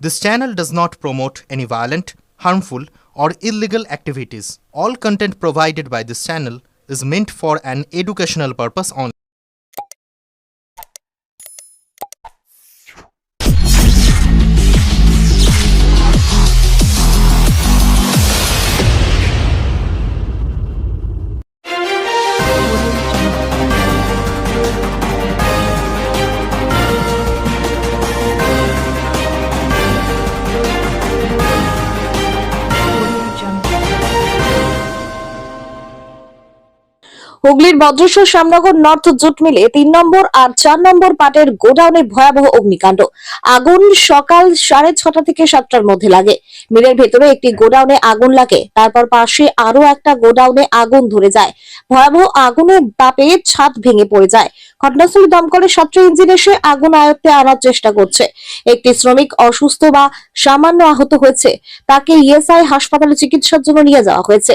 This channel does not promote any violent, harmful, or illegal activities. All content provided by this channel is meant for an educational purpose only. হুগলির বজ্রেশ্বর Shyamnagar north jute মিলে 3 নম্বর আর 4 নম্বর পাটের গোডাউনে ভয়াবহ অগ্নিকাণ্ড। আগুন সকাল 6:30 থেকে 7টার মধ্যে লাগে। মিলের ভেতরে একটি গোডাউনে আগুন লাগে, তারপর পাশে আরো একটা গোডাউনে আগুন ধরে যায়। ভয়াবহ আগুনের তাপে ছাদ ভেঙে পড়ে যায়। ঘটনাস্থলে দমকলের 7টি ইঞ্জিন এসে আগুন আয়ত্তে আনার চেষ্টা করছে। একটি শ্রমিক অসুস্থ বা সামান্য আহত হয়েছে, তাকে ইএসআই হাসপাতালে চিকিৎসার জন্য নিয়ে যাওয়া হয়েছে।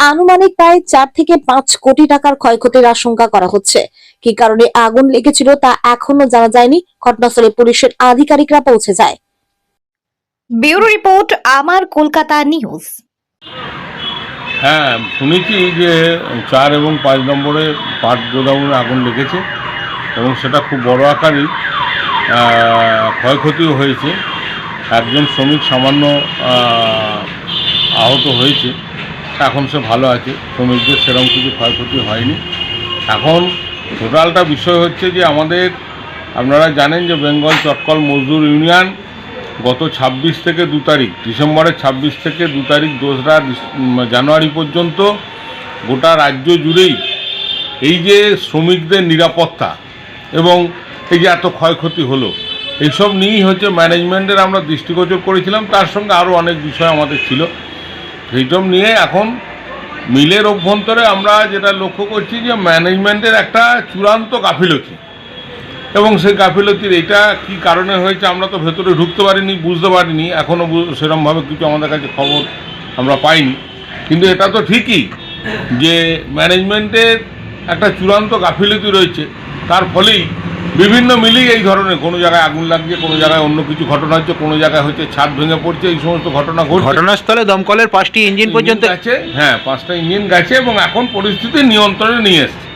আনুমানিক প্রায় 4 থেকে 5 কোটি টাকার ক্ষয়ক্ষতির আশঙ্কা করা হচ্ছে। কি কারণে আগুন লেগেছিল তা এখনো জানা যায়নি। ঘটনাস্থলে পুলিশের আধিকারিকরা পৌঁছে যায়। ব্যুরো রিপোর্ট, আমার কলকাতা নিউজ। হ্যাঁ, শুনেছি যে 4 এবং 5 নম্বরে পাট গোডাউনে আগুন লেগেছে এবং সেটা খুব বড় আকারই ক্ষয়ক্ষতিও হয়েছে। একজন শ্রমিক সামান্য আহত হয়েছে, এখন সে ভালো আছে। শ্রমিকদের সেরকম কিছু ক্ষয়ক্ষতি হয়নি। এখন টোটালটা বিষয় হচ্ছে যে আপনারা জানেন যে বেঙ্গল চটকল মজদুর ইউনিয়ন গত 26 থেকে 2 তারিখ, ডিসেম্বরের 26 থেকে 2 তারিখ 2রা জানুয়ারি পর্যন্ত গোটা রাজ্য জুড়েই এই যে শ্রমিকদের নিরাপত্তা এবং এই যে এত ক্ষয়ক্ষতি হলো, এইসব নিয়েই হচ্ছে ম্যানেজমেন্টের আমরা দৃষ্টিগোচর করেছিলাম। তার সঙ্গে আরও অনেক বিষয় আমাদের ছিল। সেইসব নিয়ে এখন মিলের অভ্যন্তরে আমরা যেটা লক্ষ্য করছি যে ম্যানেজমেন্টের একটা চূড়ান্ত গাফিলতি, এবং সেই গাফিলতির এটা কি কারণে হয়েছে আমরা তো ভেতরে ঢুকতে পারিনি, বুঝতে পারিনি। এখনও সেরকমভাবে কিছু আমাদের কাছে খবর আমরা পাইনি। কিন্তু এটা তো ঠিকই যে ম্যানেজমেন্টের একটা চূড়ান্ত গাফিলতি রয়েছে। তার ফলেই বিভিন্ন মিলেই এই ধরনের কোনো জায়গায় আগুন লাগছে, কোনো জায়গায় অন্য কিছু ঘটনা হচ্ছে, কোনো জায়গায় হচ্ছে ছাদ ভেঙে পড়ছে, এই সমস্ত ঘটনা ঘটছে। ঘটনাস্থলে দমকলের 5টি ইঞ্জিন পর্যন্ত গেছে। হ্যাঁ, 5টা ইঞ্জিন গেছে এবং এখন পরিস্থিতি নিয়ন্ত্রণে নিয়ে এসছে।